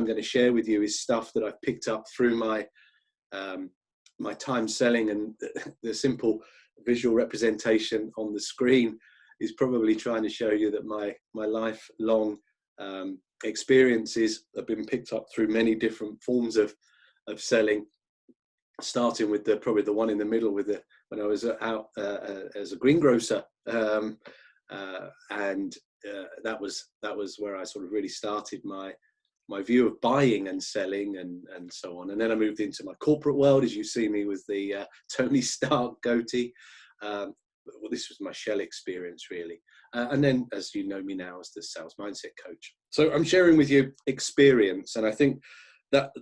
I'm going to share with you is stuff that I've picked up through my my time selling, and the simple visual representation on the screen is probably trying to show you that my lifelong experiences have been picked up through many different forms of selling, starting with probably the one in the middle with when I was out as a greengrocer, and that was where I sort of really started my view of buying and selling and so on. And then I moved into my corporate world, as you see me with the Tony Stark goatee. Well, this was my Shell experience, really. And then, as you know me now, as the sales mindset coach. So I'm sharing with you experience, and I think that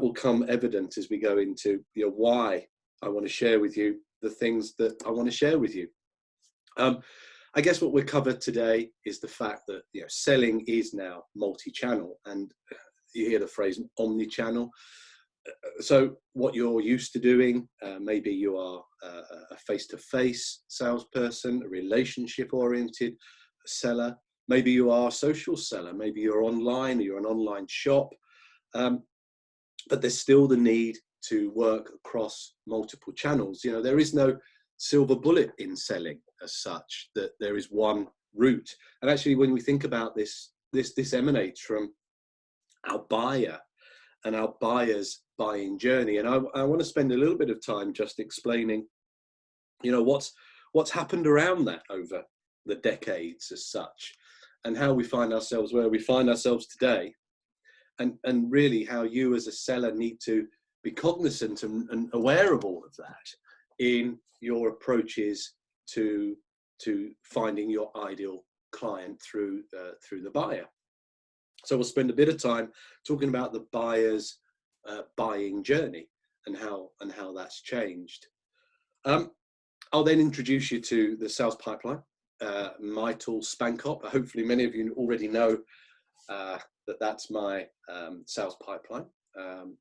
will come evident as we go into why I want to share with you the things that I want to share with you. I guess what we're covered today is the fact that selling is now multi-channel, and you hear the phrase omni-channel. So what you're used to doing, maybe you are a face-to-face salesperson, a relationship-oriented seller. Maybe you are a social seller. Maybe you're online, or you're an online shop. But there's still the need to work across multiple channels. There is no silver bullet in selling as such, that there is one route. And actually, when we think about this emanates from our buyer and our buyer's buying journey. And I want to spend a little bit of time just explaining, what's happened around that over the decades as such, and how we find ourselves where we find ourselves today. And really how you as a seller need to be cognizant and aware of all of that in your approaches to finding your ideal client through the buyer. So we'll spend a bit of time talking about the buyer's buying journey and how that's changed. I'll then introduce you to the sales pipeline, my tool SpanCop. Hopefully many of you already know that's my sales pipeline,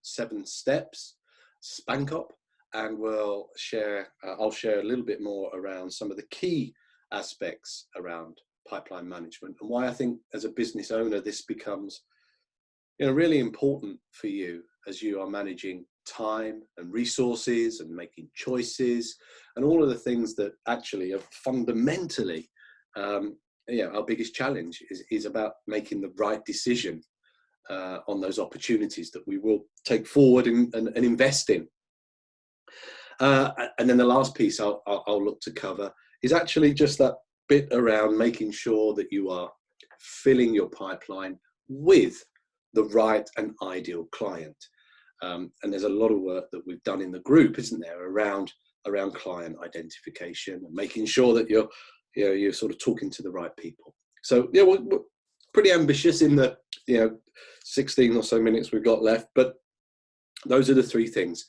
7 steps, SpanCop, and I'll share a little bit more around some of the key aspects around pipeline management, and why I think as a business owner this becomes really important for you as you are managing time and resources and making choices and all of the things that actually are fundamentally our biggest challenge is about making the right decision on those opportunities that we will take forward and invest in. And then the last piece I'll look to cover is actually just that bit around making sure that you are filling your pipeline with the right and ideal client. And there's a lot of work that we've done in the group, isn't there, around client identification and making sure that you're sort of talking to the right people. So we're pretty ambitious in the 16 or so minutes we've got left, but those are the 3 things: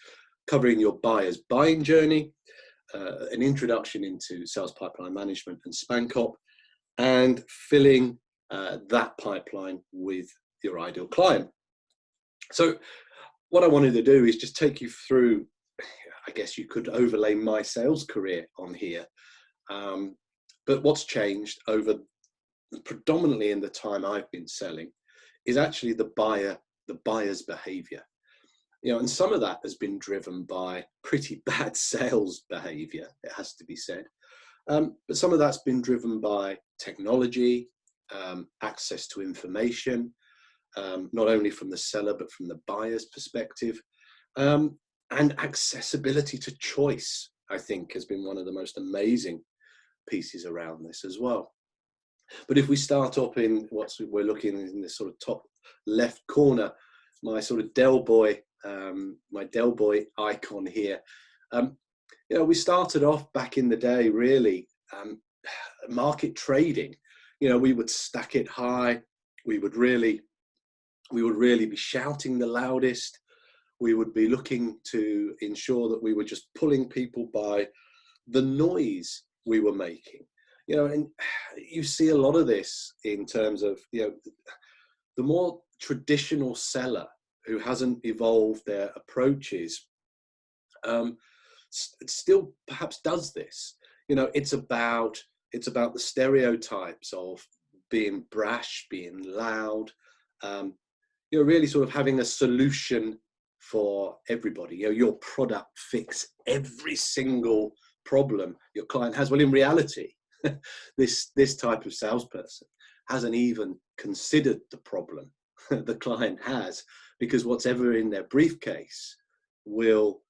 covering your buyer's buying journey, an introduction into sales pipeline management and SpanCop, and filling that pipeline with your ideal client. So what I wanted to do is just take you through, I guess you could overlay my sales career on here, but what's changed over predominantly in the time I've been selling is actually the buyer's behavior. And some of that has been driven by pretty bad sales behavior, it has to be said. But some of that's been driven by technology, access to information, not only from the seller, but from the buyer's perspective, and accessibility to choice, I think, has been one of the most amazing pieces around this as well. But if we start up in we're looking in this sort of top left corner, my sort of Del Boy, my Del Boy icon here. We started off back in the day, really, market trading. We would stack it high. We would really be shouting the loudest. We would be looking to ensure that we were just pulling people by the noise we were making. And you see a lot of this in terms of, the more traditional seller who hasn't evolved their approaches, still perhaps does this. It's about the stereotypes of being brash, being loud. you're really sort of having a solution for everybody. Your product fix every single problem your client has. Well, in reality, this type of salesperson hasn't even considered the problem the client has, because whatever in their briefcase will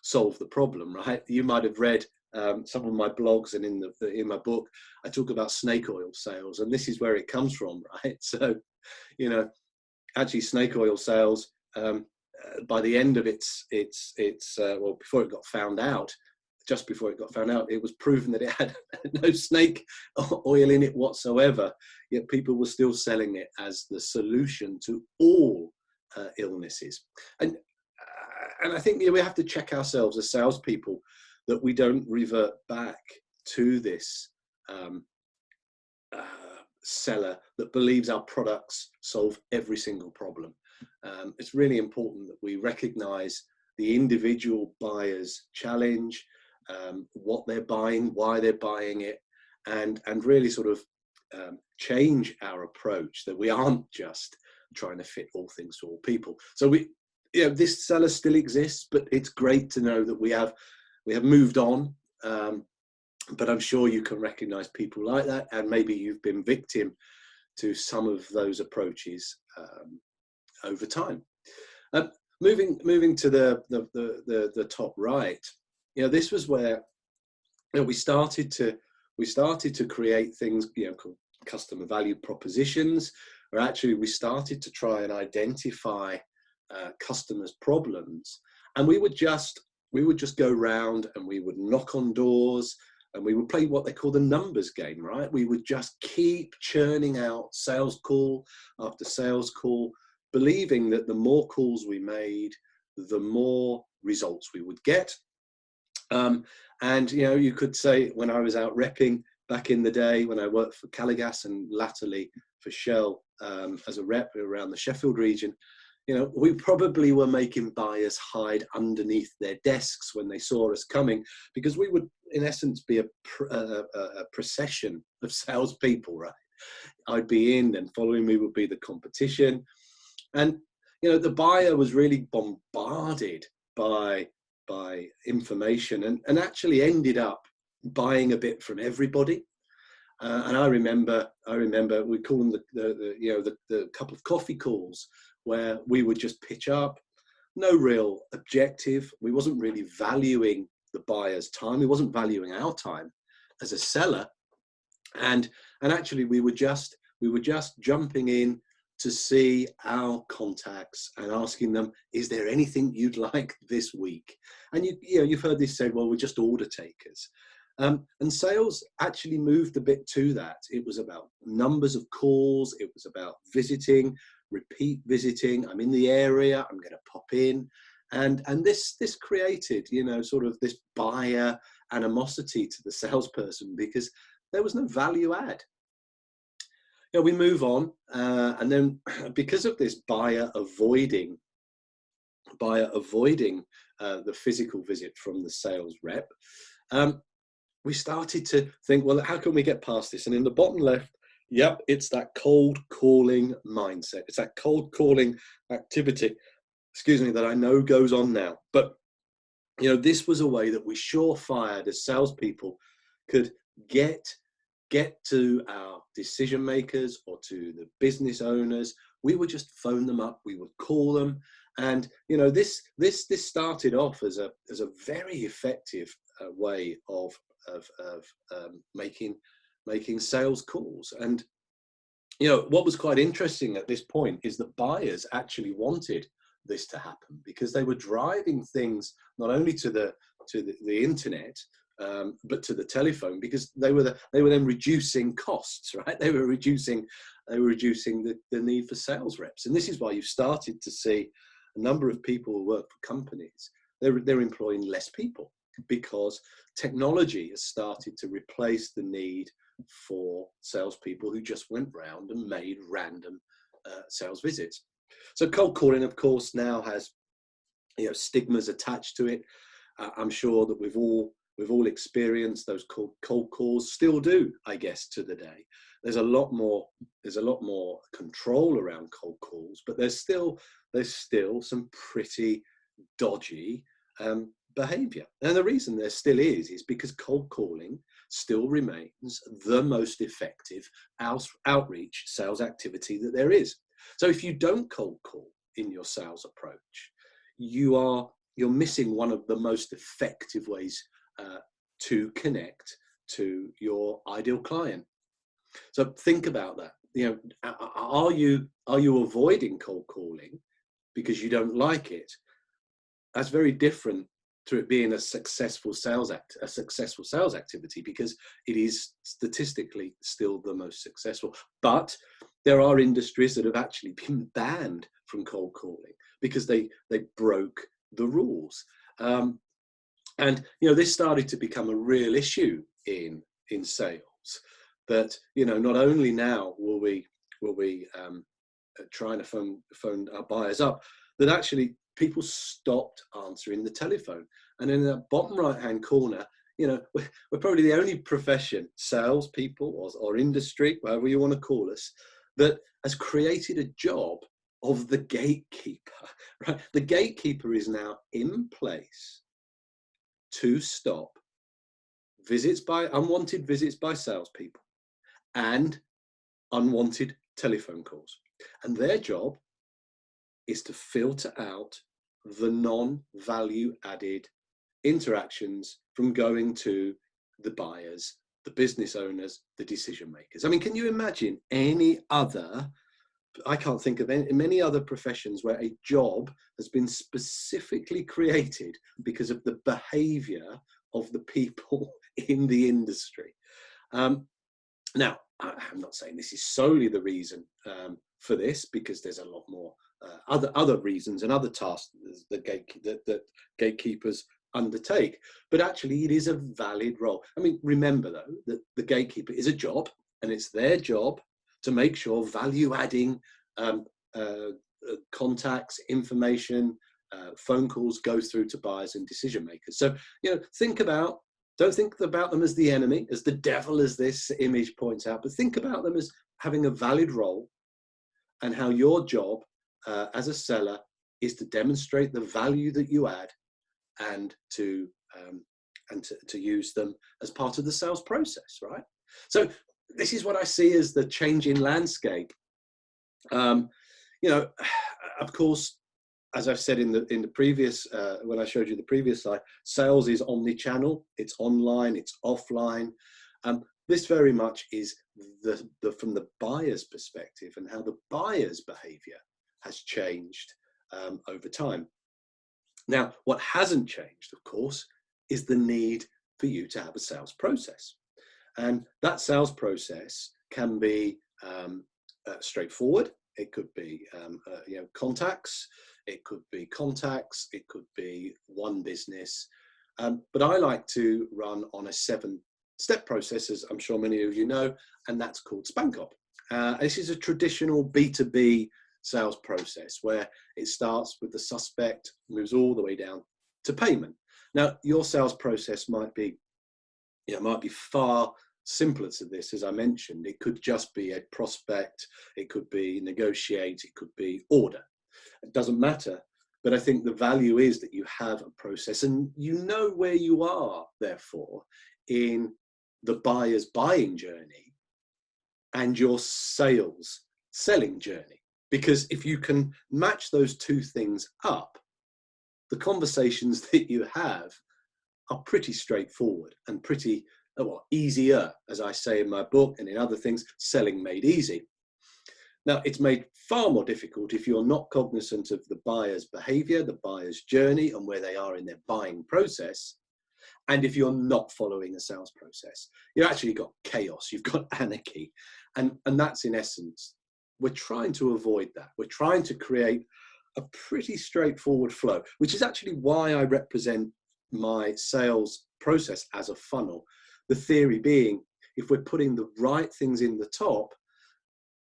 solve the problem, right? You might have read some of my blogs, and in my book, I talk about snake oil sales, and this is where it comes from, right? So, actually, snake oil sales, by the end of its well, before it got found out, just before it got found out, it was proven that it had no snake oil in it whatsoever. Yet people were still selling it as the solution to all illnesses. And I think we have to check ourselves as salespeople that we don't revert back to this seller that believes our products solve every single problem. It's really important that we recognize the individual buyer's challenge, what they're buying, why they're buying it, and really sort of change our approach, that we aren't just trying to fit all things to all people. So this seller still exists, but it's great to know that we have moved on. But I'm sure you can recognize people like that, and maybe you've been victim to some of those approaches over time. Moving to the top right, this was where we started to create things called customer value propositions, or actually we started to try and identify customers' problems, and we would just go round and we would knock on doors, and we would play what they call the numbers game, right? We would just keep churning out sales call after sales call, believing that the more calls we made, the more results we would get. And you could say, when I was out repping back in the day, when I worked for Caligas and latterly for Shell as a rep around the Sheffield region, we probably were making buyers hide underneath their desks when they saw us coming, because we would, in essence, be a procession of salespeople, right? I'd be in, and following me would be the competition. And, the buyer was really bombarded by information, and actually ended up buying a bit from everybody. And I remember we call them the cup of coffee calls, where we would just pitch up, no real objective. We wasn't really valuing the buyer's time. We wasn't valuing our time as a seller, and actually we were just jumping in to see our contacts and asking them, is there anything you'd like this week? And you've heard this said, well, we're just order takers. And sales actually moved a bit to that. It was about numbers of calls. It was about visiting, repeat visiting. I'm in the area, I'm going to pop in. And this created, sort of this buyer animosity to the salesperson, because there was no value add. We move on, and then because of this buyer avoiding the physical visit from the sales rep, we started to think, well, how can we get past this? And in the bottom left, yep, it's that cold calling mindset. It's that cold calling activity, that I know goes on now. But, this was a way that we surefire as salespeople could get to our decision makers or to the business owners. We would just phone them up. We would call them. And, this started off as a very effective way of making sales calls. And what was quite interesting at this point is that buyers actually wanted this to happen, because they were driving things not only to the internet, but to the telephone, because they were then reducing costs, right? They were reducing the need for sales reps. And this is why you've started to see a number of people who work for companies, they're employing less people, because technology has started to replace the need for salespeople who just went round and made random sales visits. So cold calling, of course, now has stigmas attached to it. I'm sure that we've all we've all experienced those cold calls, still do, I guess, to the day. There's a lot more control around cold calls, but there's still some pretty dodgy behavior. And the reason there still is because cold calling still remains the most effective outreach sales activity that there is. So if you don't cold call in your sales approach, you're missing one of the most effective ways to connect to your ideal client. So think about that. You know, are you avoiding cold calling because you don't like it? That's very different to it being a successful sales activity, because it is statistically still the most successful. But there are industries that have actually been banned from cold calling because they broke the rules. And you know, this started to become a real issue in sales. That, you know, not only now will we trying to phone our buyers up, that actually people stopped answering the telephone. And in the bottom right hand corner, you know, we're probably the only profession, sales people or industry, whatever you want to call us, that has created a job of the gatekeeper. Right? The gatekeeper is now in place to stop unwanted visits by salespeople and unwanted telephone calls. And their job is to filter out the non-value added interactions from going to the buyers, the business owners, the decision makers. I mean, can you imagine any other, I can't think of many other professions where a job has been specifically created because of the behavior of the people in the industry. Now, I'm not saying this is solely the reason for this, because there's a lot more other reasons and other tasks that gatekeepers undertake. But actually, it is a valid role. I mean, remember though that the gatekeeper is a job, and it's their job to make sure value-adding contacts, information, phone calls go through to buyers and decision makers. So, you know, don't think about them as the enemy, as the devil, as this image points out, but think about them as having a valid role, and how your job as a seller is to demonstrate the value that you add, and to use them as part of the sales process, right? So this is what I see as the changing landscape. You know, of course, as I've said in the previous, when I showed you the previous slide, sales is omni-channel, it's online, it's offline. This very much is from the buyer's perspective, and how the buyer's behavior has changed over time. Now, what hasn't changed, of course, is the need for you to have a sales process. And that sales process can be straightforward. It could be you know, contacts. It could be contacts. It could be one business. But I like to run on a 7-step process, as I'm sure many of you know, and that's called SpanCop. This is a traditional B2B sales process where it starts with the suspect, moves all the way down to payment. Now, your sales process might be far simpler to this. As I mentioned, it could just be a prospect, it could be negotiate, it could be order. It doesn't matter. But I think the value is that you have a process, and you know where you are, therefore, in the buyer's buying journey and your selling journey. Because if you can match those two things up, the conversations that you have are pretty straightforward and pretty easier, as I say in my book and in other things, Selling Made Easy. Now, it's made far more difficult if you're not cognizant of the buyer's behavior, the buyer's journey, and where they are in their buying process. And if you're not following a sales process, you've actually got chaos, you've got anarchy. And that's in essence, we're trying to avoid that. We're trying to create a pretty straightforward flow, which is actually why I represent my sales process as a funnel. The theory being, if we're putting the right things in the top,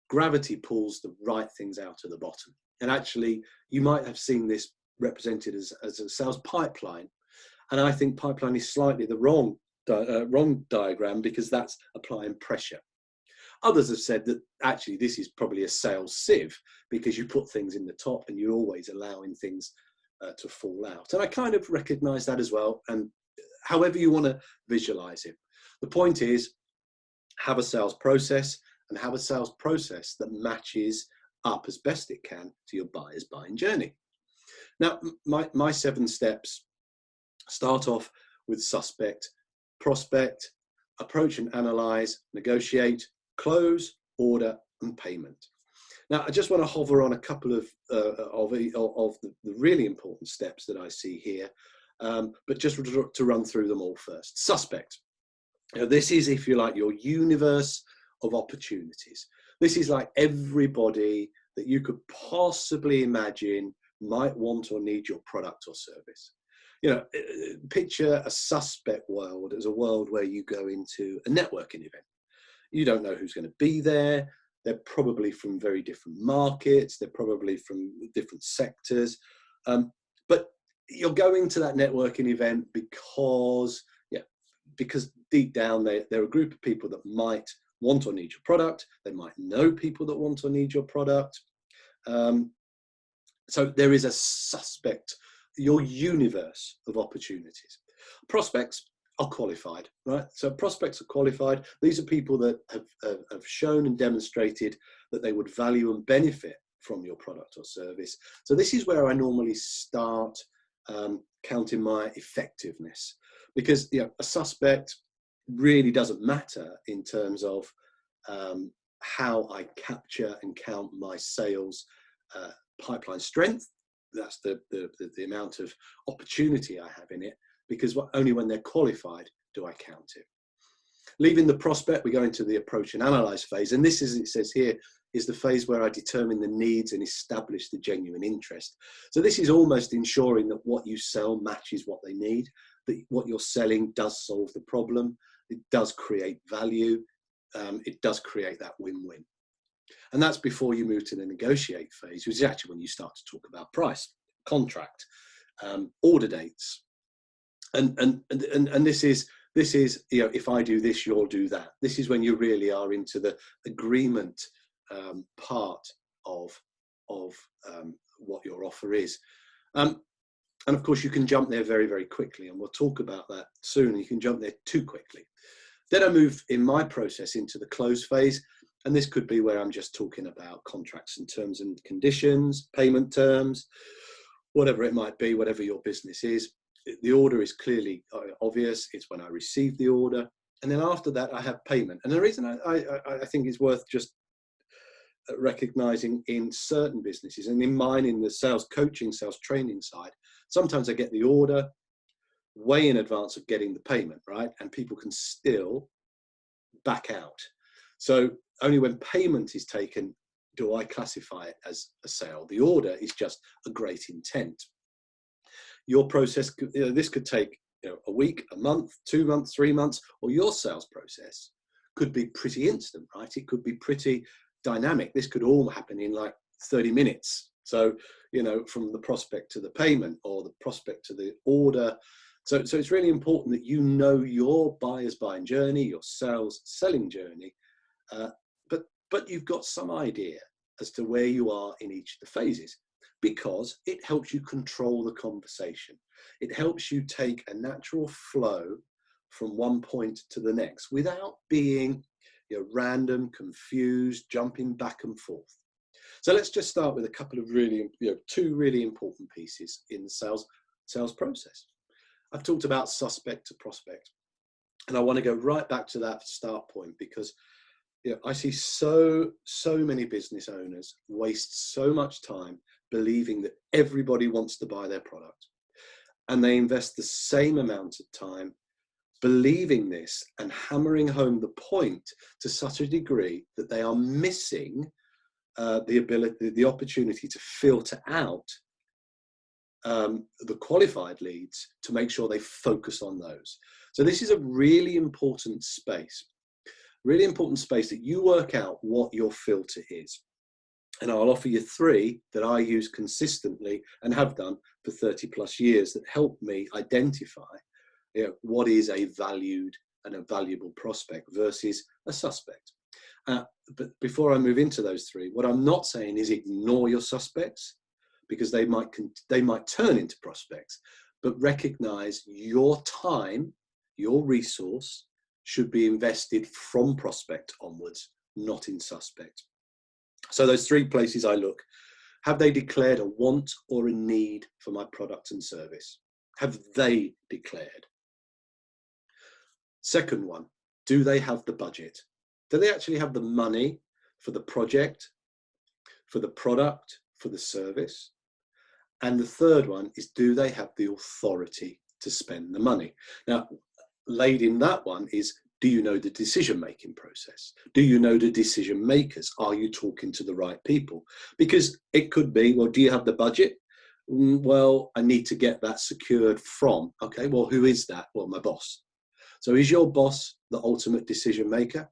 gravity pulls the right things out of the bottom. And actually, you might have seen this represented as a sales pipeline. And I think pipeline is slightly the wrong diagram, because that's applying pressure. Others have said that actually this is probably a sales sieve, because you put things in the top and you're always allowing things to fall out. And I kind of recognize that as well. And however you want to visualize it, the point is, have a sales process, and have a sales process that matches up as best it can to your buyer's buying journey. Now, my 7 steps start off with suspect, prospect, approach and analyze, negotiate, close, order, and payment. Now, I just want to hover on a couple of the really important steps that I see here, but just to run through them all first. Suspect. Now, this is, if you like, your universe of opportunities. This is like everybody that you could possibly imagine might want or need your product or service. You know, picture a suspect world as a world where you go into a networking event. You don't know who's going to be there. They're probably from very different markets. They're probably from different sectors. But you're going to that networking event because deep down, they're a group of people that might want or need your product. They might know people that want or need your product. So there is a suspect, your universe of opportunities. Prospects are qualified, right? So prospects are qualified. These are people that have shown and demonstrated that they would value and benefit from your product or service. So this is where I normally start counting my effectiveness, because a suspect really doesn't matter in terms of how I capture and count my sales pipeline strength. That's the amount of opportunity I have in it, because only when they're qualified do I count it. Leaving the prospect, we go into the approach and analyze phase. And this, as it says here, is the phase where I determine the needs and establish the genuine interest. So this is almost ensuring that what you sell matches what they need, that what you're selling does solve the problem, it does create value, it does create that win-win. And that's before you move to the negotiate phase, which is actually when you start to talk about price, contract, order dates. And this is, if I do this, you'll do that. This is when you really are into the agreement part of what your offer is. And of course, you can jump there very, very quickly, and we'll talk about that soon. You can jump there too quickly. Then I move in my process into the close phase, and this could be where I'm just talking about contracts and terms and conditions, payment terms, whatever it might be, whatever your business is. The order is clearly obvious. It's when I receive the order. And then after that, I have payment. And the reason I think it's worth just recognizing in certain businesses, and in mine, in the sales coaching, sales training side, sometimes I get the order way in advance of getting the payment, right? And people can still back out. So only when payment is taken do I classify it as a sale. The order is just a great intent. Your process, this could take a week, a month, 2 months, 3 months, or your sales process could be pretty instant, right? It could be pretty dynamic. This could all happen in like 30 minutes. So, from the prospect to the payment, or the prospect to the order. So it's really important that you know your buyer's buying journey, your sales selling journey, but you've got some idea as to where you are in each of the phases, because it helps you control the conversation. It helps you take a natural flow from one point to the next without being random, confused, jumping back and forth. So let's just start with a couple of two really important pieces in the sales process. I've talked about suspect to prospect, and I want to go right back to that start point, because I see so many business owners waste so much time believing that everybody wants to buy their product, and they invest the same amount of time believing this and hammering home the point to such a degree that they are missing the opportunity to filter out the qualified leads, to make sure they focus on those. So this is a really important space that you work out what your filter is. And I'll offer you three that I use consistently and have done for 30 plus years that help me identify, what is a valued and a valuable prospect versus a suspect. But before I move into those three, what I'm not saying is ignore your suspects, because they might turn into prospects, but recognize your time, your resource should be invested from prospect onwards, not in suspect. So those three places I look: have they declared a want or a need for my product and service? Have they declared? Second one, do they have the budget? Do they actually have the money for the project, for the product, for the service? And the third one is, do they have the authority to spend the money? Now, laid in that one is, do you know the decision-making process? Do you know the decision makers? Are you talking to the right people? Because it could be, well, do you have the budget? Well, I need to get that secured from, okay, well, who is that? Well, my boss. So is your boss the ultimate decision maker?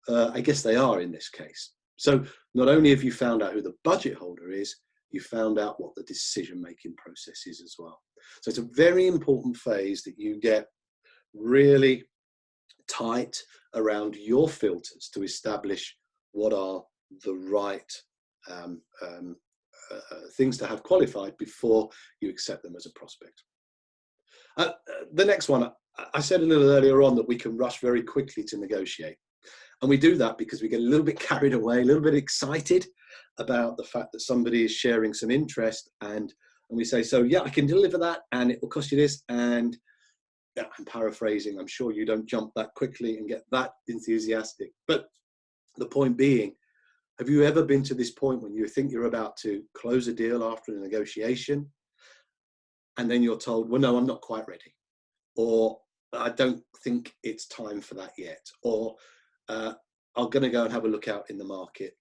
I guess they are in this case. So not only have you found out who the budget holder is, you found out what the decision-making process is as well. So it's a very important phase that you get really tight around your filters to establish what are the right things to have qualified before you accept them as a prospect. The next one, I said a little earlier on that we can rush very quickly to negotiate. And we do that because we get a little bit carried away, a little bit excited about the fact that somebody is sharing some interest, and we say, so yeah, I can deliver that and it will cost you this. And yeah, I'm paraphrasing, I'm sure you don't jump that quickly and get that enthusiastic. But the point being, have you ever been to this point when you think you're about to close a deal after a negotiation, and then you're told, well, no, I'm not quite ready, or I don't think it's time for that yet, or I'm going to go and have a look out in the market?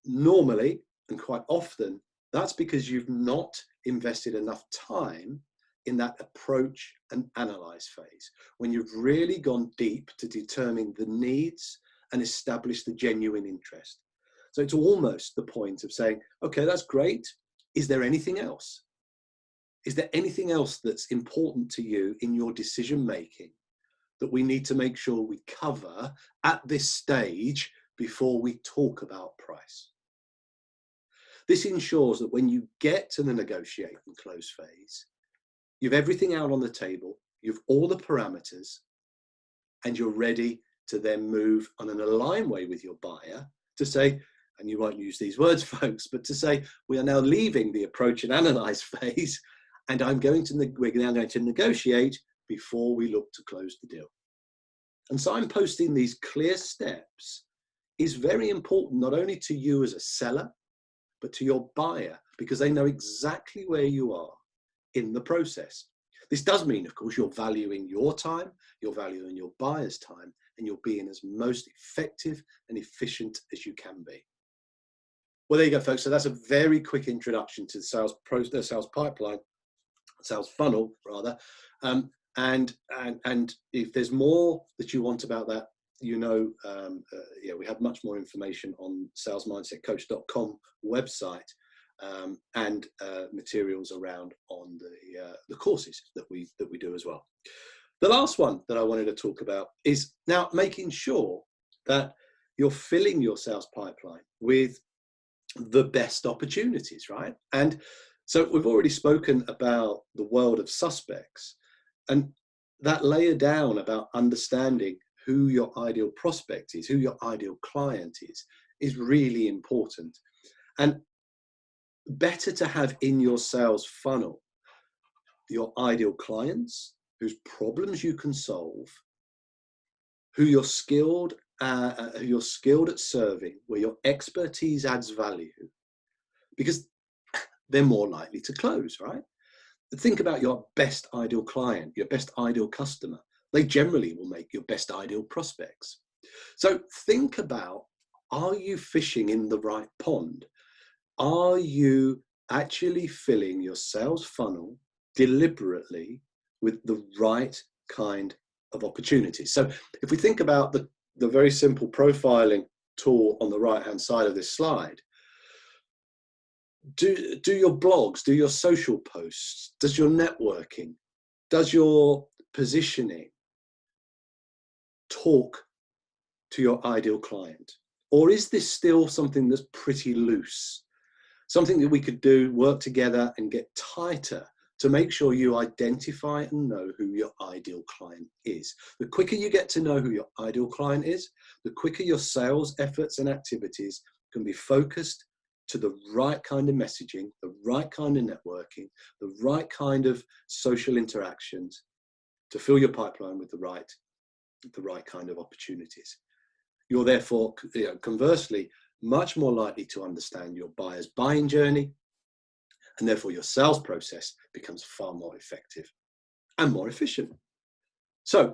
Normally, and quite often, that's because you've not invested enough time in that approach and analyze phase, when you've really gone deep to determine the needs and establish the genuine interest. So it's almost the point of saying, okay, that's great. Is there anything else? Is there anything else that's important to you in your decision making that we need to make sure we cover at this stage before we talk about price? This ensures that when you get to the negotiate and close phase, you've everything out on the table, you've all the parameters, and you're ready to then move on an aligned way with your buyer to say, and you won't use these words, folks, but to say, we are now leaving the approach and analyze phase, and we're now going to negotiate before we look to close the deal. And signposting these clear steps is very important, not only to you as a seller, but to your buyer, because they know exactly where you are in the process. This does mean, of course, you're valuing your time, you're valuing your buyer's time, and you're being as most effective and efficient as you can be. Well, there you go, folks. So that's a very quick introduction to the sales pipeline, sales funnel, rather. And if there's more that you want about that, yeah, we have much more information on salesmindsetcoach.com website, and materials around on the courses that we do as well. The last one that I wanted to talk about is now making sure that you're filling your sales pipeline with the best opportunities, right? And so we've already spoken about the world of suspects, and that layer down about understanding who your ideal prospect is, who your ideal client is really important. And better to have in your sales funnel your ideal clients, whose problems you can solve, who you're skilled at serving, where your expertise adds value, because they're more likely to close, right? Think about your best ideal client, your best ideal customer. They generally will make your best ideal prospects. So think about, are you fishing in the right pond? Are you actually filling your sales funnel deliberately with the right kind of opportunities? So if we think about the very simple profiling tool on the right-hand side of this slide, do your blogs, do your social posts, does your networking, does your positioning talk to your ideal client? Or is this still something that's pretty loose? Something that we could do, work together and get tighter to make sure you identify and know who your ideal client is. The quicker you get to know who your ideal client is, the quicker your sales efforts and activities can be focused to the right kind of messaging, the right kind of networking, the right kind of social interactions to fill your pipeline with the right kind of opportunities. You're therefore, conversely, much more likely to understand your buyer's buying journey, and therefore your sales process becomes far more effective and more efficient. So